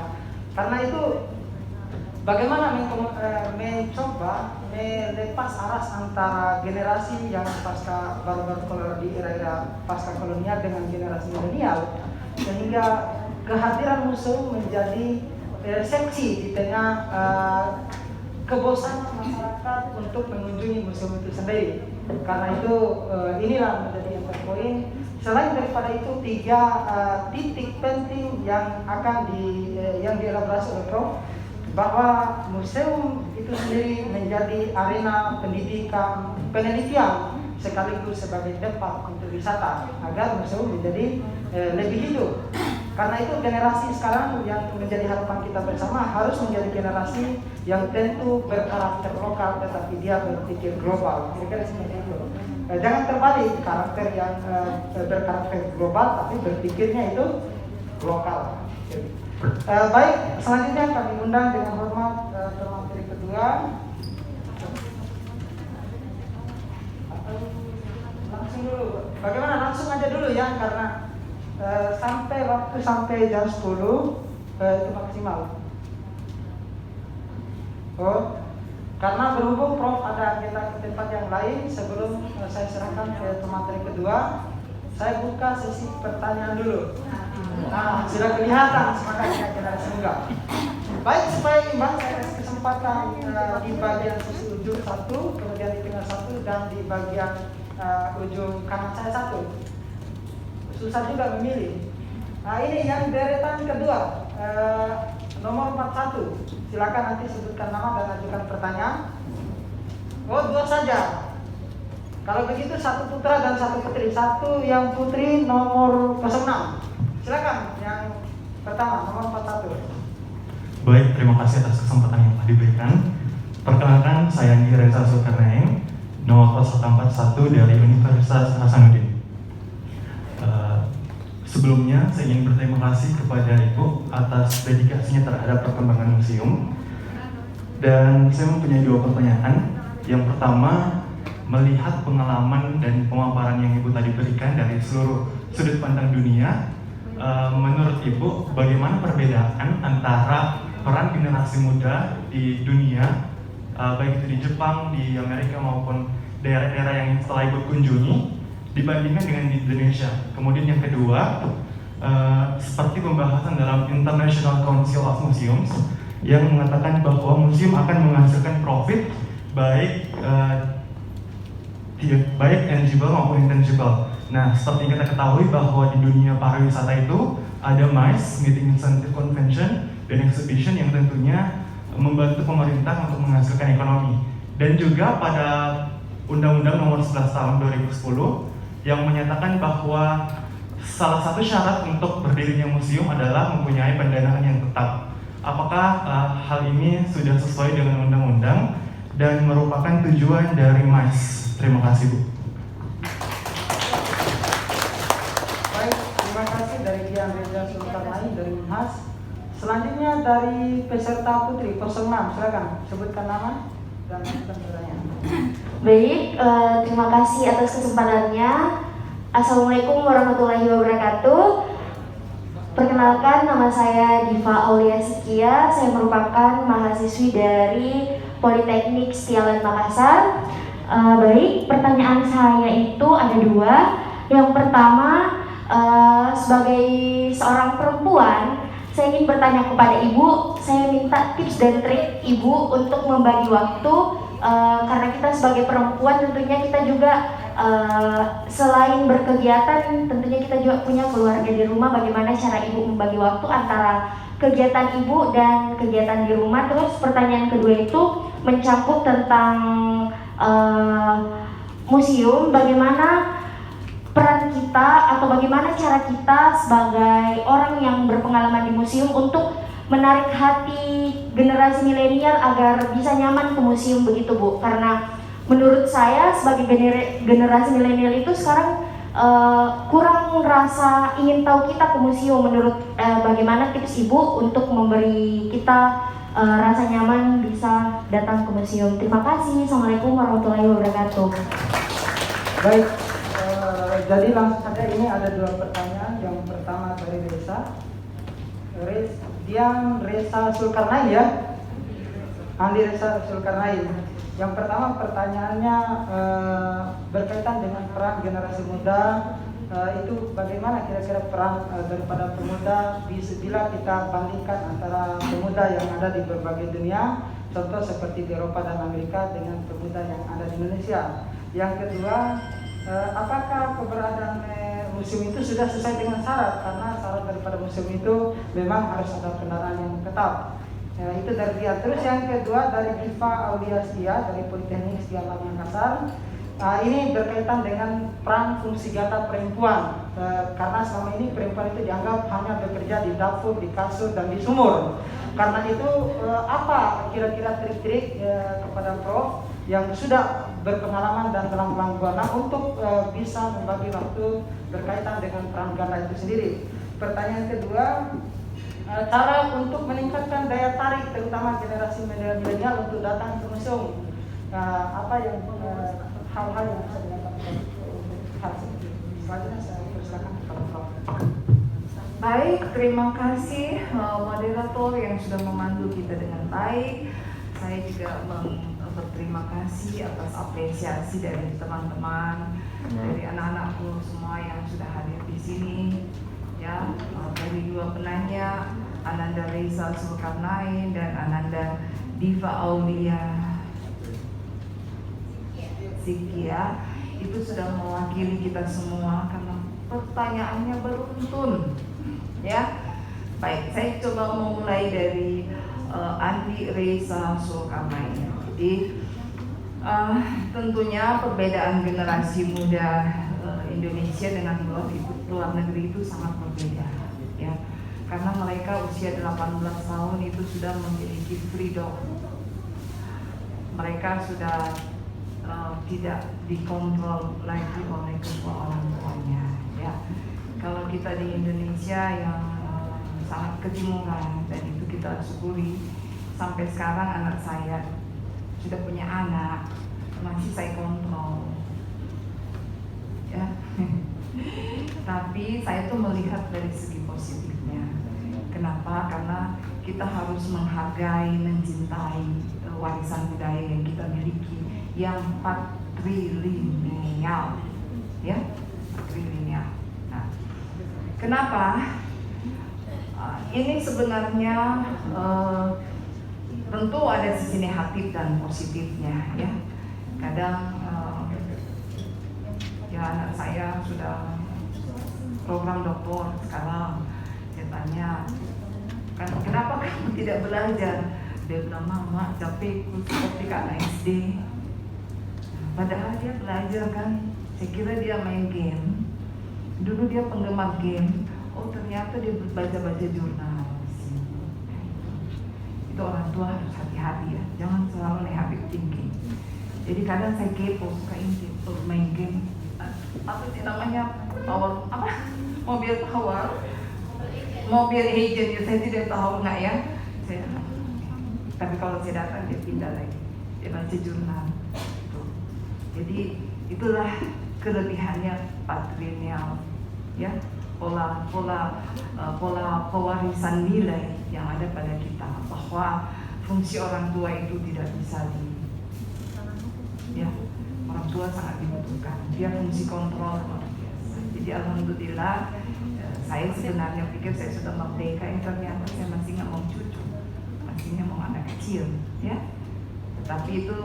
Karena itu bagaimana mencoba melepas aras antara generasi yang pasca baru-baru di era-era pasca kolonial dengan generasi milenial, sehingga kehadiran museum menjadi seksi di tengah kebosanan masyarakat untuk mengunjungi museum itu sendiri. Karena itu inilah menjadi yang poin. Selain daripada itu 3 titik penting yang akan yang dielaborasi oleh Prof, bahwa museum itu sendiri menjadi arena penelitian sekaligus sebagai tempat untuk wisata agar museum menjadi lebih hidup. Karena itu generasi sekarang yang menjadi harapan kita bersama harus menjadi generasi yang tentu berkarakter lokal tetapi dia berpikir global. Kira-kira seperti itu. Jangan terbalik, karakter yang berkarakter global tapi berpikirnya itu lokal. Baik, selanjutnya kami undang dengan hormat pemateri kedua. Langsung dulu, bagaimana? Langsung aja dulu ya, karena sampai jam 10 itu maksimal. Karena berhubung Prof ada agenda ke tempat yang lain, sebelum saya serahkan ke pemateri kedua, saya buka sesi pertanyaan dulu. Nah, sudah kelihatan semangatnya generasi muda. Baik, supaya imbang, saya kasih kesempatan di bagian sisi ujung 1, kemudian di tengah 1, dan di bagian ujung kanan saya 1. Susah juga memilih. Nah, ini yang deretan kedua, nomor 41. Silakan nanti sebutkan nama dan ajukan pertanyaan. 2 saja. Kalau begitu 1 putra dan 1 putri. 1 yang putri nomor 06. Silakan yang pertama, nomor 41. Baik, terima kasih atas kesempatan yang telah diberikan. Perkenalkan, saya Andi Reza Zulkarnain, nomor 0141 dari Universitas Hasanuddin. Sebelumnya, saya ingin berterima kasih kepada Ibu atas dedikasinya terhadap perkembangan museum. Dan saya mempunyai 2 pertanyaan. Yang pertama, melihat pengalaman dan pemaparan yang Ibu tadi berikan dari seluruh sudut pandang dunia, menurut Ibu bagaimana perbedaan antara peran generasi muda di dunia, baik itu di Jepang, di Amerika maupun daerah-daerah yang setelah Ibu kunjungi, dibandingkan dengan di Indonesia? Kemudian yang kedua, seperti pembahasan dalam International Council of Museums yang mengatakan bahwa museum akan menghasilkan profit baik tangible maupun intangible. Nah, seperti yang kita ketahui bahwa di dunia pariwisata itu ada MICE, Meeting Incentive Convention, dan Exhibition yang tentunya membantu pemerintah untuk menghasilkan ekonomi. Dan juga pada Undang-Undang Nomor 11 Tahun 2010 yang menyatakan bahwa salah satu syarat untuk berdirinya museum adalah mempunyai pendanaan yang tetap. Apakah hal ini sudah sesuai dengan undang-undang dan merupakan tujuan dari MICE? Terima kasih, Bu. Baik, terima kasih dari Dian Reza Zulkarnain dari Unhas. Selanjutnya dari peserta putri 06, silakan sebutkan nama dan ajukan pertanyaan. Baik, terima kasih atas kesempatannya. Assalamualaikum warahmatullahi wabarakatuh. Perkenalkan, nama saya Diva Aulia Sikia. Saya merupakan mahasiswi dari Politeknik Setiawan Makassar. Baik, pertanyaan saya itu ada 2. Yang pertama, sebagai seorang perempuan, saya ingin bertanya kepada Ibu. Saya minta tips dan trik Ibu untuk membagi waktu. Karena kita sebagai perempuan tentunya kita juga selain berkegiatan, tentunya kita juga punya keluarga di rumah. Bagaimana cara Ibu membagi waktu antara kegiatan Ibu dan kegiatan di rumah? Terus pertanyaan kedua itu mencakup tentang museum. Bagaimana peran kita atau bagaimana cara kita sebagai orang yang berpengalaman di museum untuk menarik hati generasi milenial agar bisa nyaman ke museum begitu, Bu? Karena menurut saya sebagai generasi milenial itu sekarang kurang rasa ingin tahu kita ke museum. Menurut bagaimana tips Ibu untuk memberi kita rasa nyaman bisa datang ke museum? Terima kasih. Assalamualaikum warahmatullahi wabarakatuh. Baik, jadi langsung saja ini ada dua pertanyaan. Yang pertama dari Reza Zulkarnain ya, Andi Reza Zulkarnain. Yang pertama pertanyaannya berkaitan dengan peran generasi muda. Itu bagaimana kira-kira peran daripada pemuda bila kita bandingkan antara pemuda yang ada di berbagai dunia, contoh seperti di Eropa dan Amerika, dengan pemuda yang ada di Indonesia. Yang kedua, apakah keberadaan museum itu sudah sesuai dengan syarat? Karena syarat daripada museum itu memang harus ada kendaraan yang tetap. Itu dari dia. Terus yang kedua dari Diva Aulia Setia dari Politeknik Setiawan Makassar. Ini berkaitan dengan peran fungsi gata perempuan. Karena selama ini perempuan itu dianggap hanya bekerja di dapur, di kasur, dan di sumur. Karena itu apa kira-kira trik-trik kepada Prof yang sudah berpengalaman dan telah buana untuk bisa membagi waktu berkaitan dengan peran gata itu sendiri. Pertanyaan kedua, cara untuk meningkatkan daya tarik terutama generasi milenial untuk datang ke museum, apa yang hal-hal yang bisa dilakukan hal seperti itu. Selanjutnya saya persilakan kepada Prof. Baik, terima kasih moderator yang sudah memandu kita dengan baik. Saya juga berterima kasih atas apresiasi dari teman-teman, dari anak-anakku semua yang sudah hadir di sini. Ya, dari dua penanya, Ananda Reza Zulkarnain dan Ananda Diva Aulia Setia, itu sudah mewakili kita semua karena pertanyaannya beruntun. Ya, baik, saya coba memulai dari Andi Reza Zulkarnain. Jadi tentunya perbedaan generasi muda Indonesia dengan luar negeri itu sangat berbeda, ya. Karena mereka usia 18 tahun itu sudah memiliki freedom. Mereka sudah tidak dikontrol lagi oleh kedua orang tuanya, ya. Kalau kita di Indonesia yang sangat ketimuran, dan itu kita syukuri, sampai sekarang anak saya sudah punya anak, masih saya kontrol, ya. Tapi saya tuh melihat dari segi positifnya. Kenapa? Karena kita harus menghargai, mencintai warisan budaya yang kita miliki, yang patrilineal, ya, patrilineal. Nah, kenapa? Ini sebenarnya tentu ada sisi negatif dan positifnya, ya. Kadang ya anak saya sudah program doktor sekarang, saya tanya, kan kenapa kamu tidak belajar? Dia bilang, mama capek seperti anak SD. Padahal dia belajar kan, saya kira dia main game. Dulu dia penggemar game, oh ternyata dia baca-baca jurnal. Itu orang tua harus hati-hati ya, jangan selalu negatif thinking. Jadi kadang saya kepo, suka ini main game, apa sih namanya, power, apa, mobil power, mobil agent ya, saya tidak tahu nggak ya. Tapi kalau saya datang dia pindah lagi, dia baca jurnal. Jadi itulah kelebihannya patrilineal, ya, pola pewarisan nilai yang ada pada kita, bahwa fungsi orang tua itu tidak bisa ya, orang tua sangat dibutuhkan, dia fungsi kontrol luar biasa. Jadi alhamdulillah, saya sebenarnya pikir saya sudah merdeka, ternyata saya masih nggak mau cucu, masih nggak mau anak kecil, ya. Tapi itu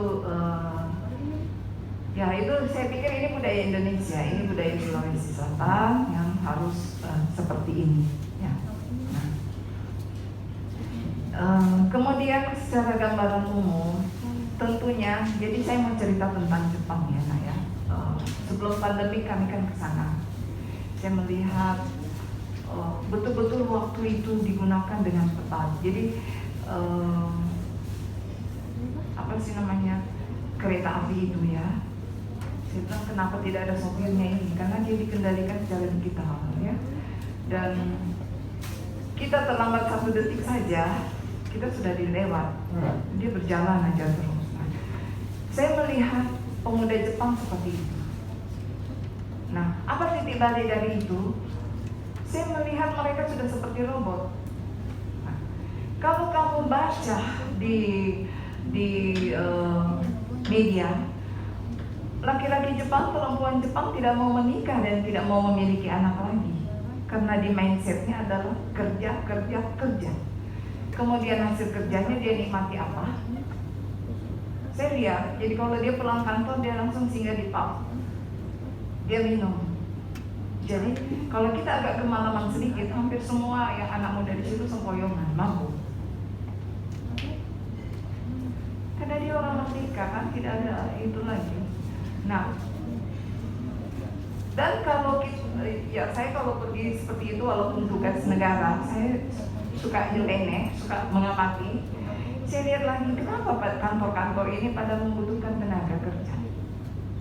ya itu saya pikir ini budaya Indonesia, ini budaya Sulawesi Selatan yang harus seperti ini, ya. Kemudian secara gambaran umum, tentunya, jadi saya mau cerita tentang Jepang ya, nah ya. Sebelum pandemi kami kan ke sana, saya melihat betul-betul waktu itu digunakan dengan tepat. Jadi apa sih namanya, kereta api itu ya, Saya bilang kenapa tidak ada sopirnya ini? Karena dia dikendalikan secara digital, ya. Dan kita terlambat 1 detik saja, kita sudah dilewat. Dia berjalan aja terus. Saya melihat pemuda Jepang seperti itu. Nah, apa titik balik dari itu? Saya melihat mereka sudah seperti robot. Nah, kalau kamu baca di media, laki-laki Jepang, perempuan Jepang tidak mau menikah dan tidak mau memiliki anak lagi, karena di mindsetnya adalah kerja. Kemudian hasil kerjanya dia nikmati apa? Saya lihat, jadi kalau dia pulang kantor dia langsung singgah di pub, dia minum. Jadi kalau kita agak kemalaman sedikit, hampir semua yang anak muda di situ sempoyongan, mabuk. Karena dia orang merdeka kan, tidak ada itu lagi. Nah, dan kalau saya kalau pergi seperti itu, walaupun tugas negara, saya suka nyeleneh, suka mengamati. Saya lihat lagi, kenapa kantor-kantor ini pada membutuhkan tenaga kerja?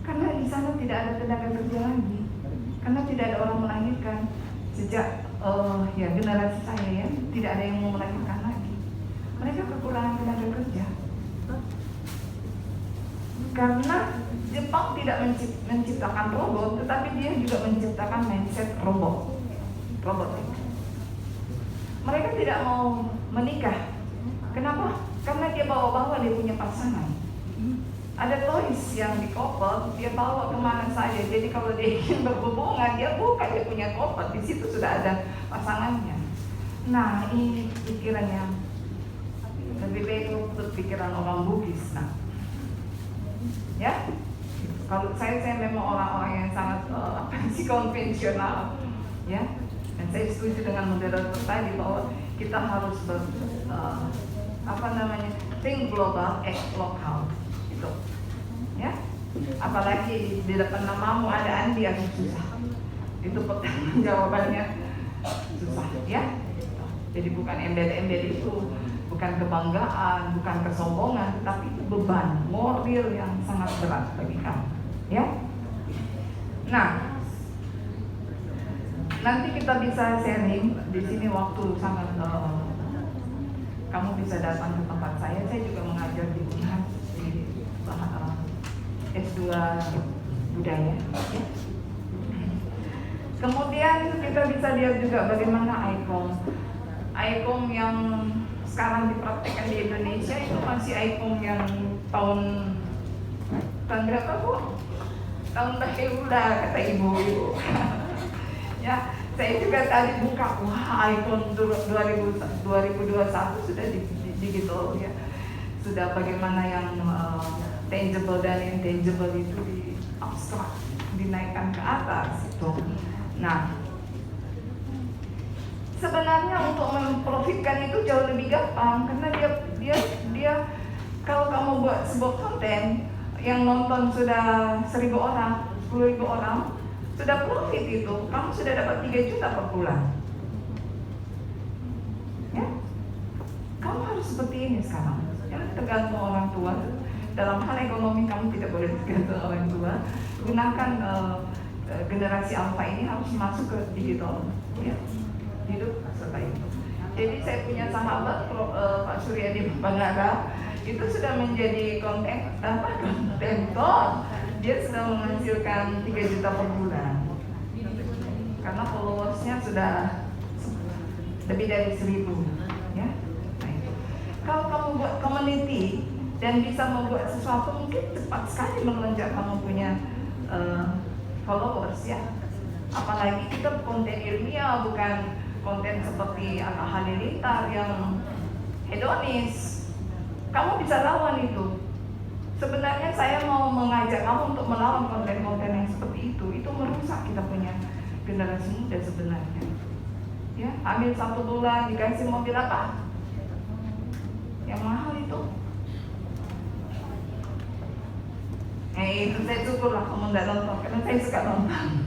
Karena di sana tidak ada tenaga kerja lagi, karena tidak ada orang melahirkan. Sejak generasi saya ya, tidak ada yang mau melahirkan lagi. Mereka kekurangan tenaga kerja. Karena Jepang tidak menciptakan robot, tetapi dia juga menciptakan mindset robotik. Mereka tidak mau menikah. Kenapa? Karena dia bawa-bawa, dia punya pasangan. Ada toys yang di koper, dia bawa kemana saja. Jadi kalau dia ingin berhubungan, dia buka, dia punya koper. Di situ sudah ada pasangannya. Nah, ini pikiran yang lebih baik untuk pikiran orang Bugis. Nah, ya, kalau saya memang orang-orang yang sangat konvensional, ya. Dan saya setuju dengan moderator tadi bahwa kita harus think global, act lokal, itu, ya. Apalagi di depan namamu ada Andi yang susah, itu pertanyaan jawabannya susah, ya. Jadi bukan embel-embel itu, bukan kebanggaan, bukan kesombongan, tapi itu beban moral yang sangat berat bagi kamu, ya. Nah, nanti kita bisa sharing di sini, waktu sangat kamu bisa datang ke tempat saya juga mengajar di Unhas di S2 budaya, ya. Kemudian kita bisa lihat juga bagaimana ICOM yang sekarang dipraktekkan di Indonesia itu masih ICOM yang tahun berapa, Bu? Tahun Bahula, kata ibu-ibu. Ya, saya juga tadi buka, wah, ICOM 2021 sudah digital, ya. Sudah bagaimana yang tangible dan intangible itu di abstrak, dinaikkan ke atas itu. Nah, sebenarnya untuk memprofitkan itu jauh lebih gampang, karena dia kalau kamu buat sebuah konten yang nonton sudah 1.000 orang, 10.000 orang, sudah profit itu, kamu sudah dapat 3 juta per bulan. Ya, kamu harus seperti ini sekarang. Jangan tergantung orang tua. Dalam hal ekonomi kamu tidak boleh tergantung orang tua. Gunakan generasi alpha ini harus masuk ke digital, ya. Hidup seperti itu. Jadi saya punya sahabat Pak Suryadi Bangara, itu sudah menjadi kontentor. Dia sudah menghasilkan 3 juta per bulan karena followersnya sudah lebih dari 1.000, ya. Nah, itu. Kalau kamu buat community dan bisa membuat sesuatu, mungkin cepat sekali melonjak kamu punya followers, ya. Apalagi kita konten ilmiah, bukan konten seperti Atta Halilintar yang hedonis. Kamu bisa lawan itu. Sebenarnya saya mau mengajak kamu untuk melawan konten-konten yang seperti itu merusak kita punya generasi muda sebenarnya. Ya, hamil 1 bulan dikasih mobil apa? Yang mahal itu. Itu saya syukurlah kamu tidak nonton, karena saya suka nonton.